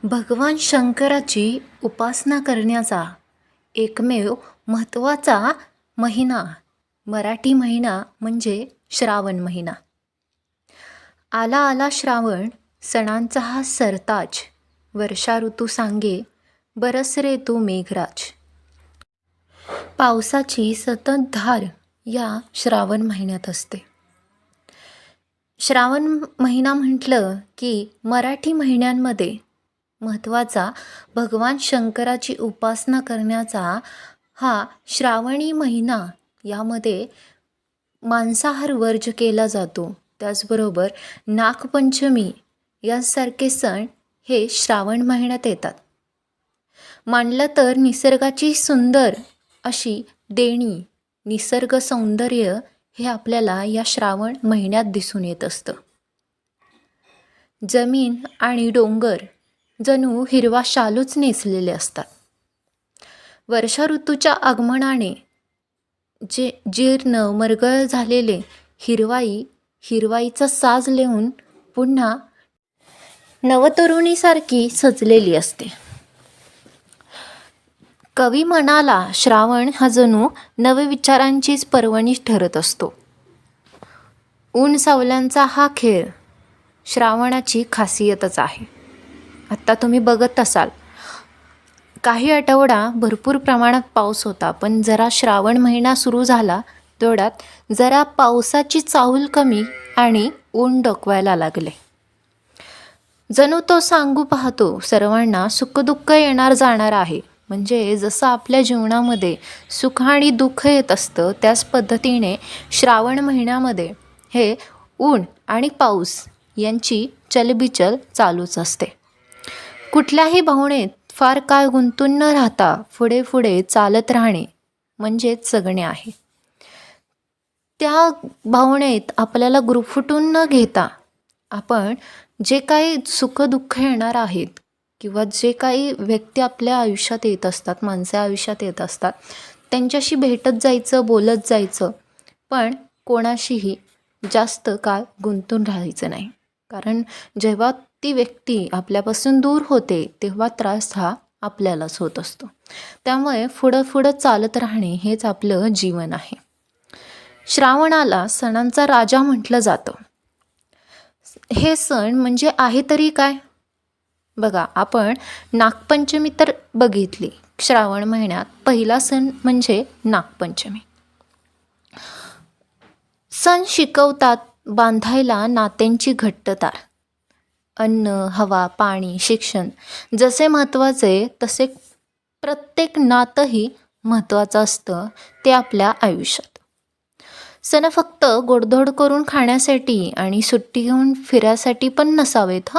भगवान शंकराची उपासना करण्याचा एकमेव महत्त्वाचा महिना मराठी महिना म्हणजे श्रावण महिना. आला आला श्रावण, सणांचा हा सरताज, वर्षा ऋतू सांगे बरस रे तू मेघराज. पावसाची सतत धार या श्रावण महिन्यात असते. श्रावण महिना म्हटलं की मराठी महिन्यांमध्ये महत्त्वाचा भगवान शंकराची उपासना करण्याचा हा श्रावणी महिना. यामध्ये मांसाहार वर्ज केला जातो. त्याचबरोबर नागपंचमी यासारखे सण हे श्रावण महिन्यात येतात. मानलं तर निसर्गाची सुंदर अशी देणी, निसर्ग सौंदर्य हे आपल्याला या श्रावण महिन्यात दिसून येत असतं. जमीन आणि डोंगर जणू हिरवा शालूच नेसलेले असतात. वर्षा ऋतूच्या आगमनाने जे जीर्ण मरगळ झालेले हिरवाईचा साज लेवून पुन्हा नवतरुणीसारखी सजलेली असते. कवी म्हणाला, श्रावण हा जणू नवविचारांचीच पर्वणी ठरत असतो. ऊन सावल्यांचा हा खेळ श्रावणाची खासियतच आहे. आत्ता तुम्ही बघत असाल, काही आठवडा भरपूर प्रमाणात पाऊस होता, पण जरा श्रावण महिना सुरू झाला तेवढ्यात जरा पावसाची चाहूल कमी आणि ऊन डोकवायला लागले. जणू तो सांगू पाहतो, सर्वांना सुखदुःख येणार जाणार आहे. म्हणजे जसं आपल्या जीवनामध्ये सुख आणि दुःख येत असतं, त्याच पद्धतीने श्रावण महिन्यामध्ये हे ऊन आणि पाऊस यांची चलबिचल चालूच असते. कुठल्याही भावनेत फार काळ गुंतून न राहता पुढे पुढे चालत राहणे म्हणजेच जगणे आहे. त्या भावनेत आपल्याला गुरफटून न घेता आपण जे काही सुखदुःख येणार आहेत किंवा जे काही व्यक्ती आपल्या आयुष्यात येत असतात, माणसे आयुष्यात येत असतात, त्यांच्याशी भेटत जायचं, बोलत जायचं, पण कोणाशीही जास्त काळ गुंतून राहायचं नाही. कारण जेव्हा ती व्यक्ती आपल्यापासून दूर होते तेव्हा त्रास हा आपल्यालाच होत असतो. त्यामुळे पुढं चालत राहणे हेच आपलं जीवन आहे. श्रावणाला सणांचा राजा म्हटलं जातं. हे सण म्हणजे आहे तरी काय? बघा, आपण नागपंचमी तर बघितली. श्रावण महिन्यात पहिला सण म्हणजे नागपंचमी. सण शिकवतात बांधायला नात्यांची घट्ट तार. अन्न, हवा, पाणी, शिक्षण जसे महत्त्वाचे तसे प्रत्येक नातंही महत्त्वाचं असतं ते आपल्या आयुष्यात. सण फक्त गोडधोड करून खाण्यासाठी आणि सुट्टी घेऊन फिरायसाठी पण नसावेत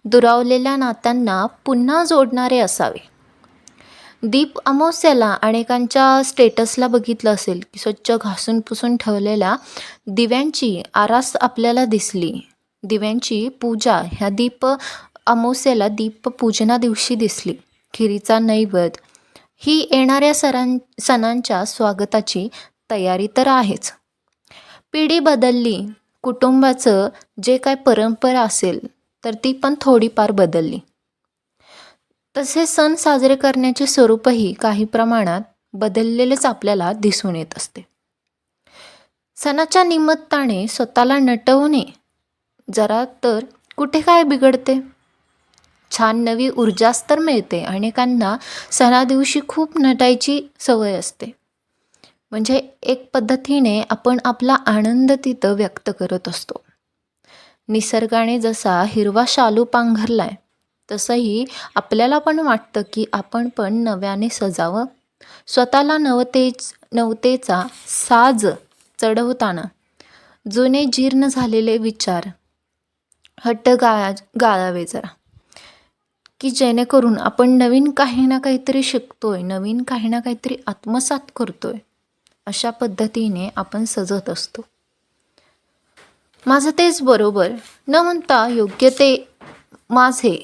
दुरावलेल्या नात्यांना पुन्हा जोडणारे असावे. दीप अमावस्याला अनेकांच्या स्टेटसला बघितलं असेल की स्वच्छ घासून पुसून ठेवलेल्या दिव्यांची आरास आपल्याला दिसली. दिव्यांची पूजा ह्या दीप अमावस्याला दीपपूजना दिवशी दिसली. खिरीचा नैवेद्य ही येणाऱ्या सणांच्या स्वागताची तयारी तर आहेच. पिढी बदलली, कुटुंबाचं जे काय परंपरा असेल तर ती पण थोडीफार बदलली. तसे सण साजरे करण्याचे स्वरूपही काही प्रमाणात बदललेलेच आपल्याला दिसून येत असते. सणाच्या निमित्ताने स्वतःला नटवणे जरा तर कुठे काय बिघडते. छान नवी ऊर्जाच तर मिळते. अनेकांना सणादिवशी खूप नटायची सवय असते. म्हणजे एक पद्धतीने आपण आपला आनंद तिथं व्यक्त करत असतो. निसर्गाने जसा हिरवा शालू पांघरलाय तसंही आपल्याला पण वाटतं की आपण पण नव्याने सजावं. स्वतःला नवतेचा साज चढवताना जुने जीर्ण झालेले विचार हट्ट गाळावे जरा, की जेणेकरून आपण नवीन काही ना काहीतरी शिकतोय, नवीन काही ना काहीतरी आत्मसात करतोय, अशा पद्धतीने आपण सजत असतो. माझं तेच बरोबर न म्हणता योग्य ते माझे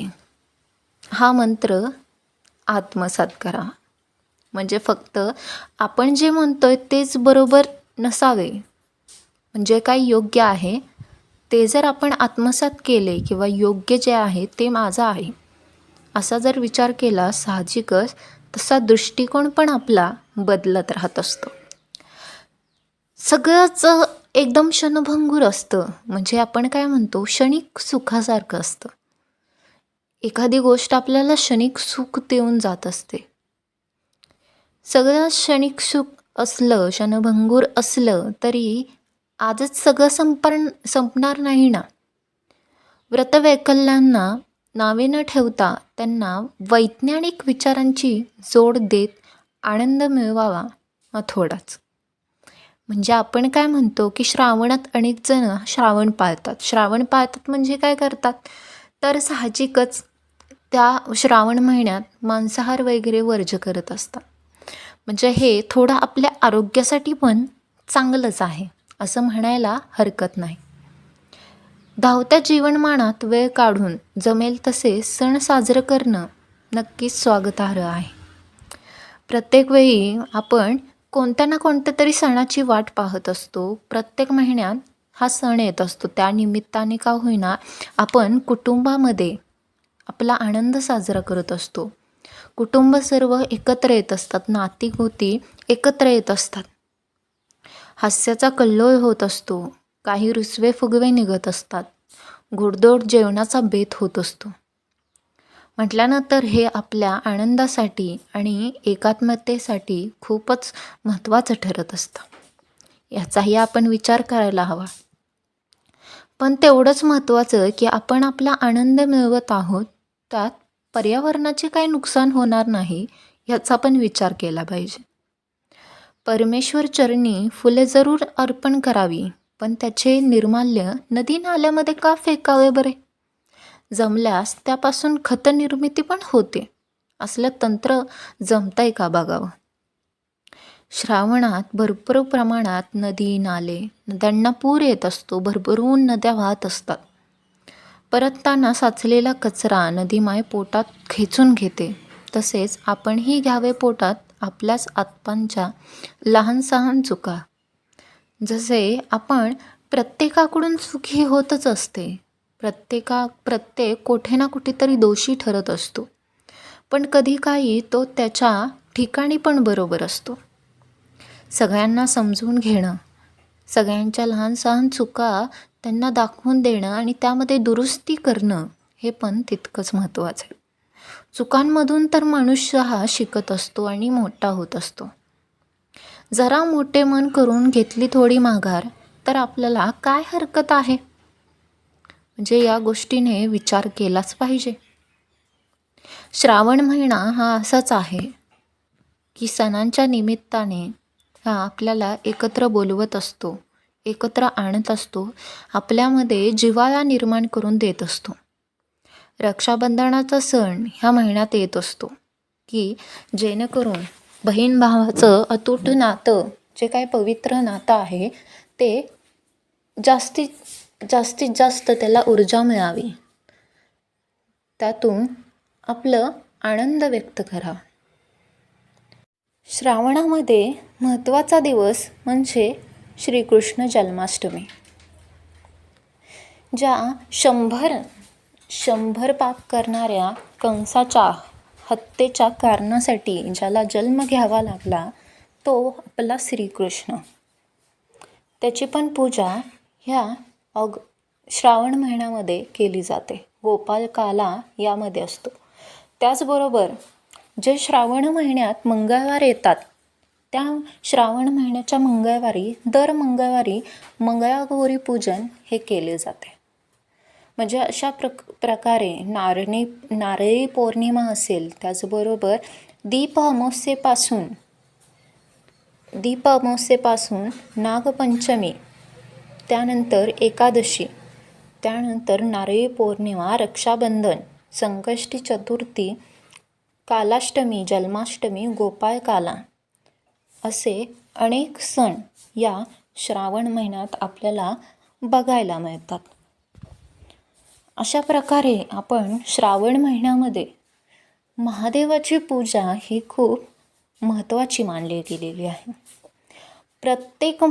हा मंत्र आत्मसात करा. म्हणजे फक्त आपण जे म्हणतोय तेच बरोबर नसावे. म्हणजे काही योग्य आहे ते जर आपण आत्मसात केले किंवा योग्य जे आहे ते माझं आहे असा जर विचार केला साहजिकच तसा दृष्टिकोन पण आपला बदलत राहत असतो. सगळंच एकदम क्षणभंगूर असतं, म्हणजे आपण काय म्हणतो क्षणिक सुखासारखं असतं. एखादी गोष्ट आपल्याला क्षणिक सुख देऊन जात असते. सगळं क्षणिक सुख असलं, क्षणभंगूर असलं तरी आजच सगळं संपणार नाही ना. व्रतवैकल्यांना नावे न ठेवता त्यांना वैज्ञानिक विचारांची जोड देत आनंद मिळवावा हा थोडाच. म्हणजे आपण काय म्हणतो की श्रावणात अनेक जण श्रावण पाळतात म्हणजे काय करतात, तर साहजिकच त्या श्रावण महिन्यात मांसाहार वगैरे वर्ज्य करत असतात. म्हणजे हे थोडं आपल्या आरोग्यासाठी पण चांगलंच आहे असं म्हणायला हरकत नाही. धावत्या जीवनमानात वेळ काढून जमेल तसे सण साजरं करणं नक्कीच स्वागतार्ह आहे. प्रत्येक वेळी आपण कोणत्या ना कोणत्या तरी सणाची वाट पाहत असतो. प्रत्येक महिन्यात हा सण येत असतो. त्या निमित्ताने का होईना आपण कुटुंबामध्ये आपला आनंद साजरा करत असतो. कुटुंब सर्व एकत्र येत असतात, नाती-गोती एकत्र येत असतात. हास्याचा कल्लोळ होत असतो, काही रुसवे-फुगवे निघत असतात, गोडधोड जेवणाचा बेत होत असतो. म्हटल्यानंतर हे आपल्या आनंदासाठी आणि एकात्मतेसाठी खूपच महत्त्वाचं ठरत असतं. याचाही आपण विचार करायला हवा. पण तेवढंच महत्त्वाचं की आपण आपला आनंद मिळवत आहोत, त्यात पर्यावरणाचे काही नुकसान होणार नाही याचा पण विचार केला पाहिजे. परमेश्वर चरणी फुले जरूर अर्पण करावी, पण त्याचे निर्माल्य नदी नाल्यामध्ये का फेकावे बरे? जमल्यास त्यापासून खत निर्मिती पण होते. असलं तंत्र जमतंय का बघावं. श्रावणात भरपूर प्रमाणात नदी नाले नद्यांना पूर येत असतो. भरभरून नद्या वाहत असतात. परतताना साचलेला कचरा नदीमाय पोटात खेचून घेते. तसेच आपणही घ्यावे पोटात आपल्याच आत्मांच्या लहान सहान चुका. जसे आपण प्रत्येकाकडून चुकी होतच असते. प्रत्येक कुठे ना कुठेतरी दोषी ठरत असतो. पण कधी काही तो त्याच्या ठिकाणी पण बरोबर असतो. सगळ्यांना समजून घेणं, सगळ्यांच्या लहान सहान चुका त्यांना दाखवून देणं आणि त्यामध्ये दुरुस्ती करणं हे पण तितकंच महत्त्वाचं आहे. चुकांमधून तर मनुष्य हा शिकत असतो आणि मोठा होत असतो. जरा मोठे मन करून घेतली थोडी माघार तर आपल्याला काय हरकत आहे? म्हणजे या गोष्टीने विचार केलाच पाहिजे. श्रावण महिना हा असाच आहे की सणांच्या निमित्ताने हा आपल्याला एकत्र बोलवत असतो, एकत्र आणत असतो, आपल्यामध्ये जिव्हाळा निर्माण करून देत असतो. रक्षाबंधनाचा सण ह्या महिन्यात येत असतो की जेणेकरून बहीण भावाचं अतूट नातं, जे काही पवित्र नातं आहे ते जास्तीत जास्त त्याला ऊर्जा मिळावी, त्यातून आपलं आनंद व्यक्त करा. श्रावणामध्ये महत्त्वाचा दिवस म्हणजे श्रीकृष्ण जन्माष्टमी. ज्या 100 पाप करणाऱ्या कंसाच्या हत्येच्या कारणासाठी ज्याला जन्म घ्यावा लागला तो आपला श्रीकृष्ण. त्याची पण पूजा ह्या श्रावण महिन्यामध्ये केली जाते. गोपाल काला यामध्ये असतो. त्याचबरोबर जे श्रावण महिन्यात मंगळवार येतात त्या श्रावण महिन्याच्या दर मंगळवारी मंगळागौरी पूजन हे केले जाते. म्हणजे अशा प्रकारे नारळी पौर्णिमा असेल, त्याचबरोबर दीप अमावस्येपासून नागपंचमी, त्यानंतर एकादशी, त्यानंतर नारळी पौर्णिमा, रक्षाबंधन, संकष्टी चतुर्थी, कालाष्टमी, जन्माष्टमी, गोपाळकाला असे अनेक सण या श्रावण महिन्यात आपल्याला बघायला मिळतात. अशा प्रकारे आपण श्रावण महिन्यामध्ये महादेवाची पूजा ही खूप महत्त्वाची मानली गेलेली आहे. प्रत्येक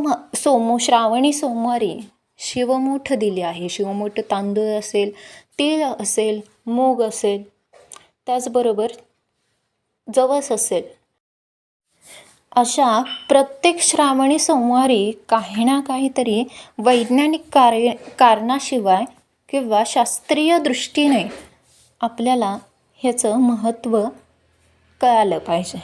श्रावणी सोमवारी शिवमूठ दिली आहे. शिवमूठ तांदूळ असेल, तीळ असेल, मूग असेल, त्याचबरोबर जवस असेल, अशा प्रत्येक श्रावणी सोमवारी काही ना काहीतरी वैज्ञानिक कारणाशिवाय किंवा शास्त्रीय दृष्टीने आपल्याला ह्याचं महत्त्व कळालं पाहिजे.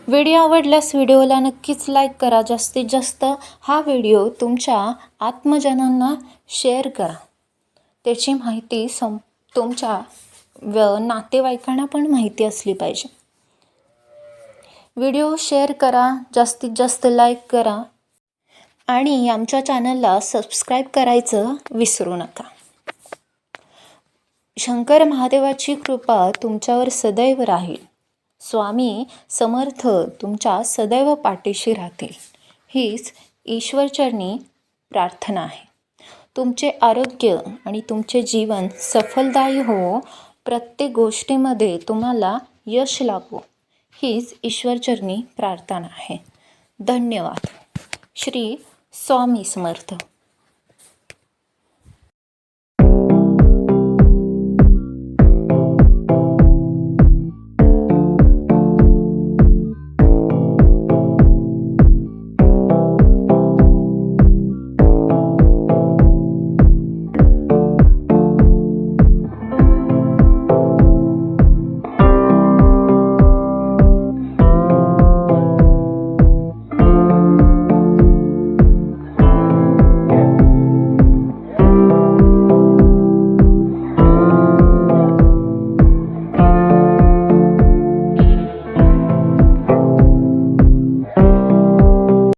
व्हिडिओ आवडल्यास व्हिडिओला नक्कीच लाईक करा. जास्तीत जास्त हा व्हिडिओ तुमच्या आत्मजनांना शेअर करा. त्याची माहिती तुमच्या नातेवाईकांना पण माहिती असली पाहिजे. व्हिडिओ शेअर करा, जास्तीत जास्त लाईक करा आणि आमच्या चॅनलला सबस्क्राईब करायचं विसरू नका. शंकर महादेवाची कृपा तुमच्यावर सदैव राहील. स्वामी समर्थ तुमच्या सदैव पाठीशी राहतील, हीच ईश्वरचरणी प्रार्थना आहे. तुमचे आरोग्य आणि तुमचे जीवन सफलदायी हो, प्रत्येक गोष्टीमध्ये तुम्हाला यश लाभो, हीच ईश्वरचरणी प्रार्थना आहे. धन्यवाद. श्री स्वामी समर्थ.